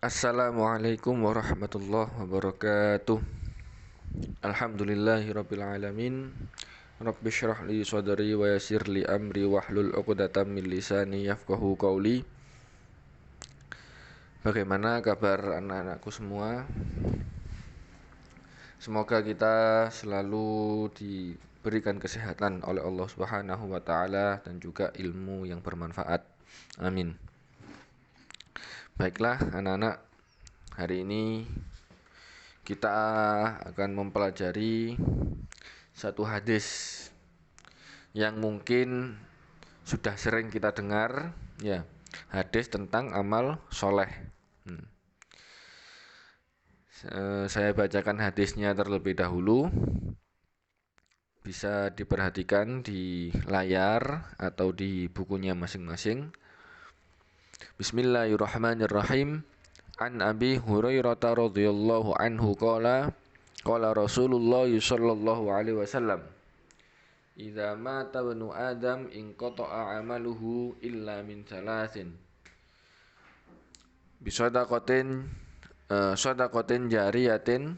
Assalamualaikum warahmatullahi wabarakatuh. Alhamdulillahirabbil alamin. Rabbi shrah li sadri wa yassir li amri wahlul 'uqdatam min lisani yafqahu qauli. Bagaimana kabar anak-anakku semua? Semoga kita selalu diberikan kesehatan oleh Allah Subhanahu wa taala dan juga ilmu yang bermanfaat. Amin. Baiklah anak-anak, hari ini kita akan mempelajari satu hadis yang mungkin sudah sering kita dengar, ya, hadis tentang amal soleh. Saya bacakan hadisnya terlebih dahulu. Bisa diperhatikan di layar atau di bukunya masing-masing. Bismillahirrahmanirrahim. An Abi Hurairah radhiyallahu anhu qala Rasulullah sallallahu alaihi wasallam, idza mata ibnu adam inqata'a amaluhu illa min salasin, bisadaqatin sadaqatin jariyatin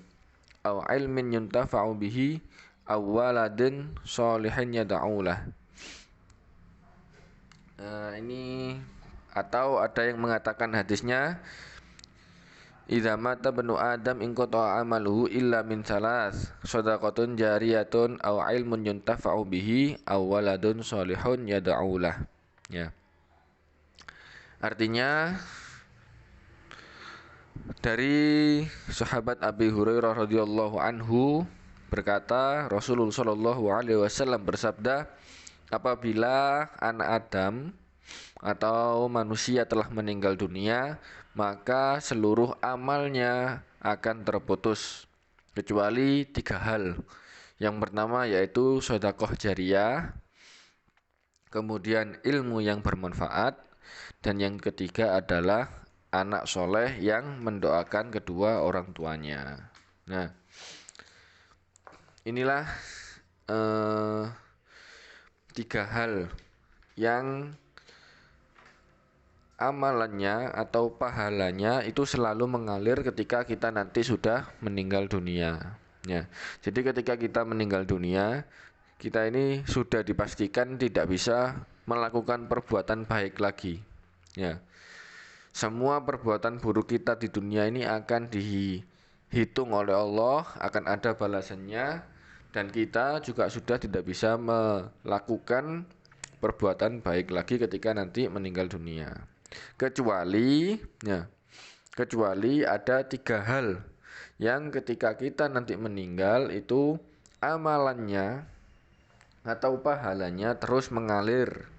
aw ilmin yuntafa'u bihi aw waladin sholihin yad'ulah. Ini atau ada yang mengatakan hadisnya, idza mata ibnu adam inqata'a amaluhu illa min salas, shadaqatun jariyatun aw ilmun yuntafa'u bihi aw waladun sholihun yad'ulah. Ya. Artinya dari sahabat Abi Hurairah radhiyallahu anhu berkata, Rasulullah sallallahu alaihi wasallam bersabda, apabila anak Adam atau manusia telah meninggal dunia, maka seluruh amalnya akan terputus kecuali 3 hal. Yang pertama yaitu sedekah jariyah, kemudian ilmu yang bermanfaat, dan yang ketiga adalah anak soleh yang mendoakan kedua orang tuanya. Nah, inilah 3 hal yang amalannya atau pahalanya itu selalu mengalir ketika kita nanti sudah meninggal dunia. Ya. Jadi ketika kita meninggal dunia, kita ini sudah dipastikan tidak bisa melakukan perbuatan baik lagi. Ya. Semua perbuatan buruk kita di dunia ini akan dihitung oleh Allah, akan ada balasannya, dan kita juga sudah tidak bisa melakukan perbuatan baik lagi ketika nanti meninggal dunia. Kecuali ada 3 hal yang ketika kita nanti meninggal itu amalannya atau pahalanya terus mengalir.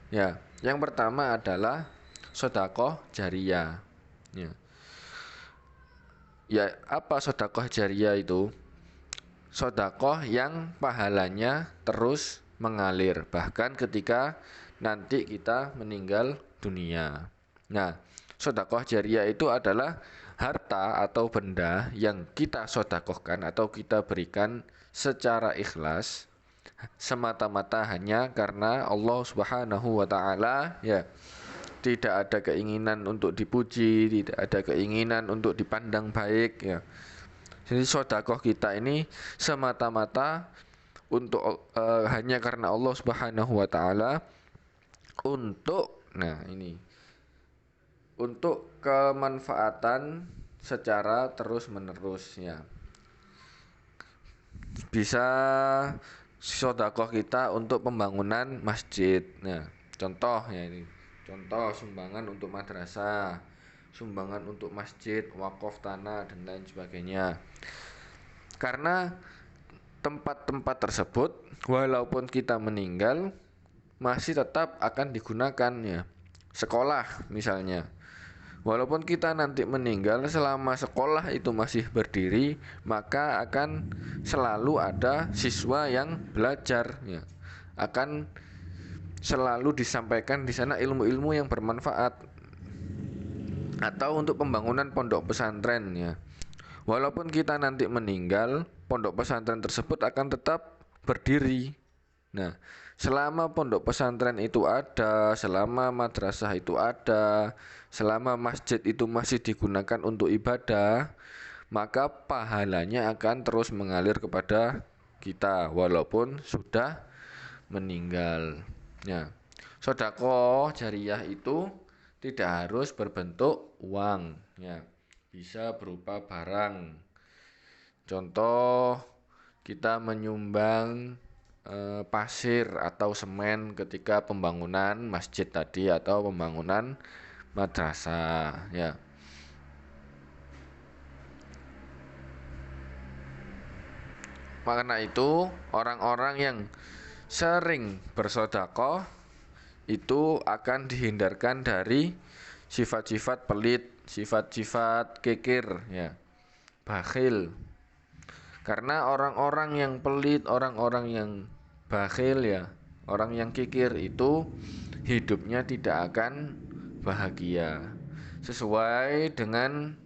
Ya, yang pertama adalah sedekah jariyah. Ya, apa sedekah jariyah itu? Sedekah yang pahalanya terus mengalir bahkan ketika nanti kita meninggal dunia. Nah, sedekah jariyah itu adalah harta atau benda yang kita sedekahkan atau kita berikan secara ikhlas semata-mata hanya karena Allah Subhanahu wa taala, ya. Tidak ada keinginan untuk dipuji, tidak ada keinginan untuk dipandang baik, ya. Jadi sedekah kita ini semata-mata untuk hanya karena Allah Subhanahu wa taala, untuk kemanfaatan secara terus-menerus, ya. Bisa sedekah kita untuk pembangunan masjid. Nah, contoh sumbangan untuk madrasah, sumbangan untuk masjid, wakaf tanah dan lain sebagainya. Karena tempat-tempat tersebut walaupun kita meninggal masih tetap akan digunakan, ya. Sekolah misalnya, walaupun kita nanti meninggal, selama sekolah itu masih berdiri, maka akan selalu ada siswa yang belajar, ya. Akan selalu disampaikan di sana ilmu-ilmu yang bermanfaat. Atau untuk pembangunan pondok pesantren, ya. Walaupun kita nanti meninggal, pondok pesantren tersebut akan tetap berdiri. Nah, Selama pondok pesantren itu ada, selama madrasah itu ada, selama masjid itu masih digunakan untuk ibadah, maka pahalanya akan terus mengalir kepada kita walaupun sudah meninggal. Ya. Sedekah jariyah itu tidak harus berbentuk uang, ya. Bisa berupa barang. Contoh, kita menyumbang pasir atau semen ketika pembangunan masjid tadi atau pembangunan madrasah, ya. Karena itu, orang-orang yang sering bersedekah itu akan dihindarkan dari sifat-sifat pelit, sifat-sifat kikir, ya, bakhil. Karena orang-orang yang pelit, orang-orang yang bakhil, ya, orang yang kikir itu hidupnya tidak akan bahagia. Sesuai dengan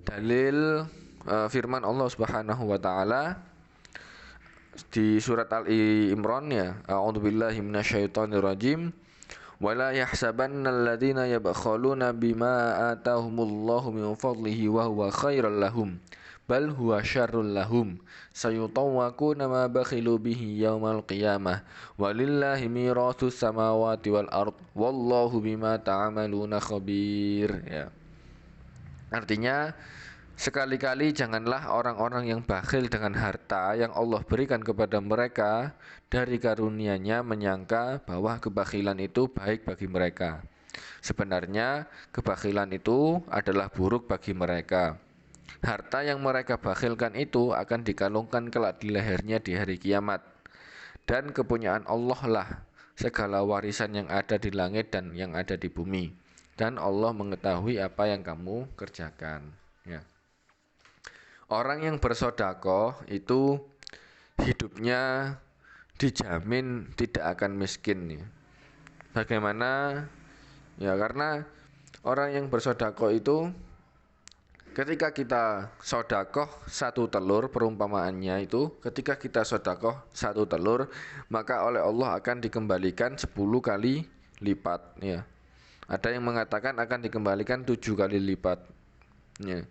dalil firman Allah Subhanahu wa taala di surat Al-Imran, ya, a'udzubillahi minasyaitonirrajim. Wala yahsabanna alladziina yabkhaluna bima ataahumullahu min fadlihi wa huwa khairal lahum bal huwa syarrul lahum sayutawwaquna ma bakhilu bihi yaumal qiyamah walillahi mirathus samawati wal ard wallahu bima ta'maluna khabir, ya. Artinya, sekali-kali janganlah orang-orang yang bakhil dengan harta yang Allah berikan kepada mereka dari karunia-Nya menyangka bahwa kebakhilan itu baik bagi mereka. Sebenarnya kebakhilan itu adalah buruk bagi mereka. Harta yang mereka bakhilkan itu akan dikalungkan kelak di lehernya di hari kiamat. Dan kepunyaan Allah lah segala warisan yang ada di langit dan yang ada di bumi. Dan Allah mengetahui apa yang kamu kerjakan, ya. Orang yang bersedekah itu hidupnya dijamin tidak akan miskin, ya. Bagaimana? Ya, karena orang yang bersedekah itu ketika kita sedekah satu telur, perumpamaannya itu ketika kita sedekah satu telur, maka oleh Allah akan dikembalikan 10 kali lipat, ya. Ada yang mengatakan akan dikembalikan 7 kali lipat, ya.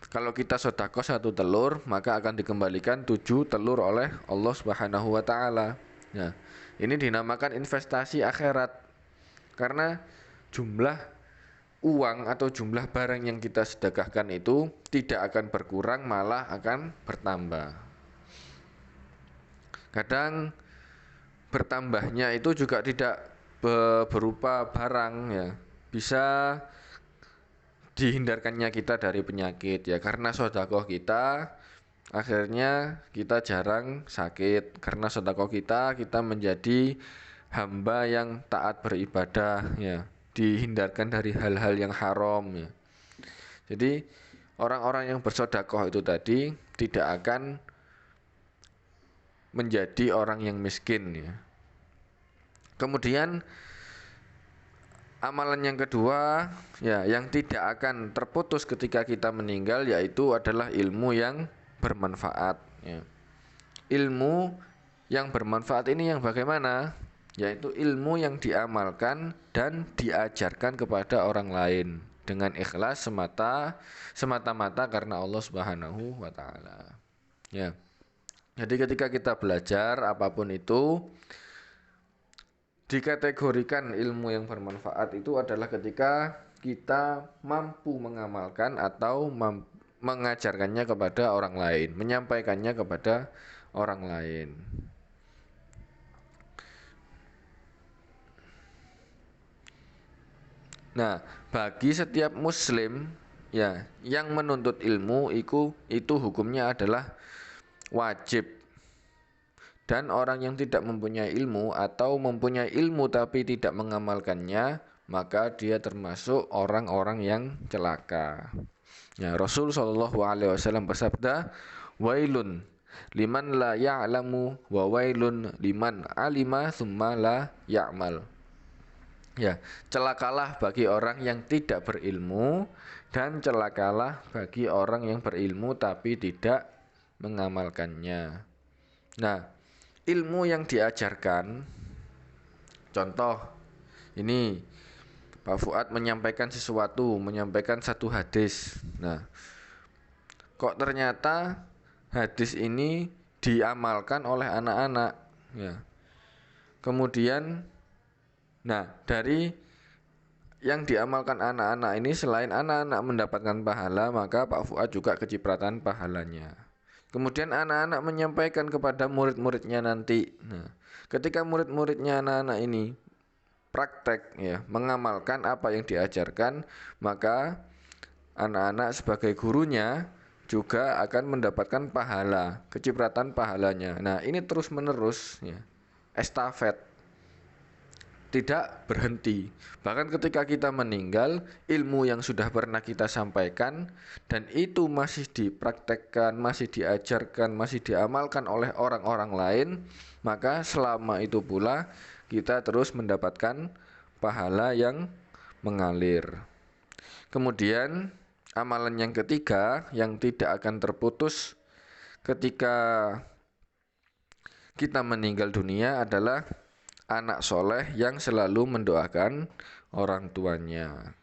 Kalau kita sedekah satu telur, maka akan dikembalikan 7 telur oleh Allah Subhanahu wa taala. Ya. Ini dinamakan investasi akhirat. Karena jumlah uang atau jumlah barang yang kita sedekahkan itu tidak akan berkurang, malah akan bertambah. Kadang bertambahnya itu juga tidak berupa barang, ya. Bisa dihindarkannya kita dari penyakit, ya, karena sedekah kita akhirnya kita jarang sakit. Karena sedekah kita menjadi hamba yang taat beribadah, ya, dihindarkan dari hal-hal yang haram, ya. Jadi orang-orang yang bersedekah itu tadi tidak akan menjadi orang yang miskin, ya. Kemudian amalan yang kedua, ya, yang tidak akan terputus ketika kita meninggal, yaitu adalah ilmu yang bermanfaat, ya. Ilmu yang bermanfaat ini yang bagaimana? Yaitu ilmu yang diamalkan dan diajarkan kepada orang lain dengan ikhlas semata-mata karena Allah Subhanahu wa taala. Ya. Jadi ketika kita belajar apapun itu, dikategorikan ilmu yang bermanfaat itu adalah ketika kita mampu mengamalkan atau mengajarkannya kepada orang lain, menyampaikannya kepada orang lain. Nah, bagi setiap muslim, ya, yang menuntut ilmu itu hukumnya adalah wajib. Dan orang yang tidak mempunyai ilmu atau mempunyai ilmu tapi tidak mengamalkannya, maka dia termasuk orang-orang yang celaka. Ya, Rasul Shallallahu Alaihi Wasallam bersabda, "Wailun liman la ya'lamu wa wailun liman alima summa la ya'mal." Ya, celakalah bagi orang yang tidak berilmu dan celakalah bagi orang yang berilmu tapi tidak mengamalkannya. Nah, ilmu yang diajarkan, contoh ini Pak Fuad menyampaikan sesuatu, menyampaikan satu hadis. Nah, kok ternyata hadis ini diamalkan oleh anak-anak, ya. Kemudian, nah dari yang diamalkan anak-anak ini, selain anak-anak mendapatkan pahala, maka Pak Fuad juga kecipratan pahalanya. Kemudian anak-anak menyampaikan kepada murid-muridnya nanti. Nah, ketika murid-muridnya anak-anak ini praktek, ya, mengamalkan apa yang diajarkan, maka anak-anak sebagai gurunya juga akan mendapatkan pahala, kecipratan pahalanya. Nah, ini terus menerus, ya, estafet, tidak berhenti. Bahkan ketika kita meninggal, ilmu yang sudah pernah kita sampaikan dan itu masih dipraktekkan, masih diajarkan, masih diamalkan oleh orang-orang lain, maka selama itu pula kita terus mendapatkan pahala yang mengalir. Kemudian amalan yang ketiga yang tidak akan terputus ketika kita meninggal dunia adalah anak soleh yang selalu mendoakan orang tuanya.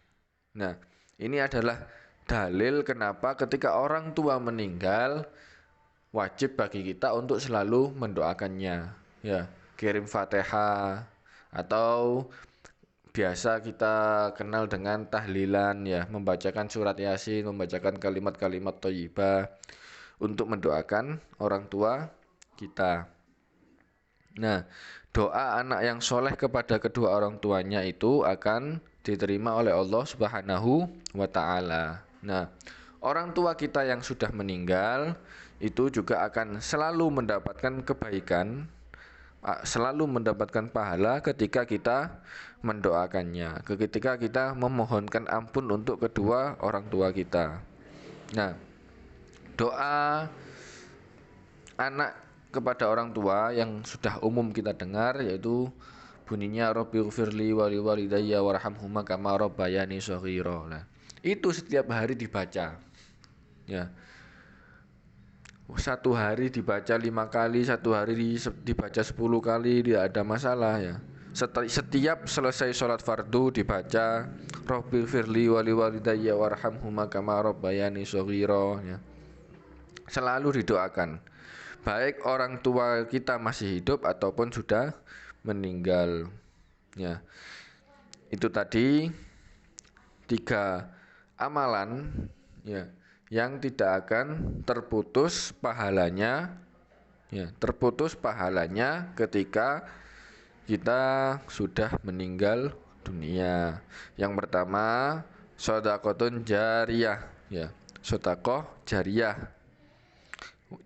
Nah, ini adalah dalil kenapa ketika orang tua meninggal wajib bagi kita untuk selalu mendoakannya. Ya, kirim Fatihah atau biasa kita kenal dengan tahlilan, ya, membacakan surat Yasin, membacakan kalimat-kalimat thayyibah untuk mendoakan orang tua kita. Nah, doa anak yang soleh kepada kedua orang tuanya itu akan diterima oleh Allah Subhanahu wa Ta'ala. Nah, orang tua kita yang sudah meninggal itu juga akan selalu mendapatkan kebaikan, selalu mendapatkan pahala ketika kita mendoakannya, ketika kita memohonkan ampun untuk kedua orang tua kita. Nah, doa anak kepada orang tua yang sudah umum kita dengar yaitu bunyinya Rabbighfirli wa liwalidayya warhamhuma kama rabbayani shaghira. Nah, itu setiap hari dibaca. Ya. Satu hari dibaca 5 kali, satu hari dibaca 10 kali, tidak ada masalah, ya. Setiap selesai sholat fardu dibaca Rabbighfirli wa liwalidayya warhamhuma kama rabbayani shaghira, ya. Selalu didoakan, baik orang tua kita masih hidup ataupun sudah meninggal, ya. Itu tadi 3 amalan, ya, yang tidak akan terputus pahalanya, ya, terputus pahalanya ketika kita sudah meninggal dunia. Yang pertama, shadaqatun jariyah, ya, sedekah jariyah.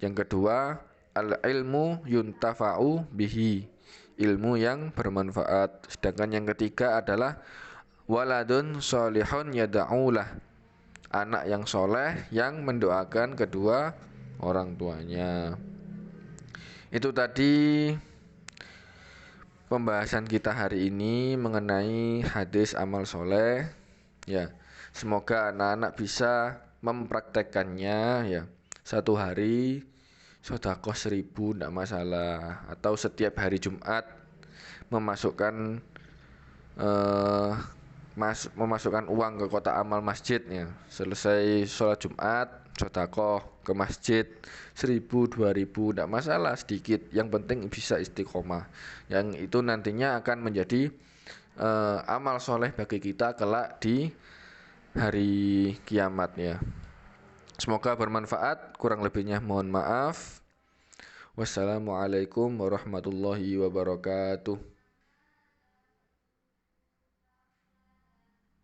Yang kedua, al-ilmu yuntafa'u bihi, ilmu yang bermanfaat. Sedangkan yang ketiga adalah waladun sholihun yada'ulah, anak yang soleh yang mendoakan kedua orang tuanya. Itu tadi pembahasan kita hari ini mengenai hadis amal soleh, ya. Semoga anak-anak bisa mempraktekkannya, ya. Satu hari sedekah 1000 tidak masalah, atau setiap hari Jumat memasukkan memasukkan uang ke kotak amal masjidnya. Selesai sholat Jumat, sedekah ke masjid 1000, 2000 tidak masalah, sedikit, yang penting bisa istiqomah. Yang itu nantinya akan menjadi amal soleh bagi kita kelak di hari kiamat, ya. Semoga bermanfaat, kurang lebihnya mohon maaf. Wassalamualaikum warahmatullahi wabarakatuh.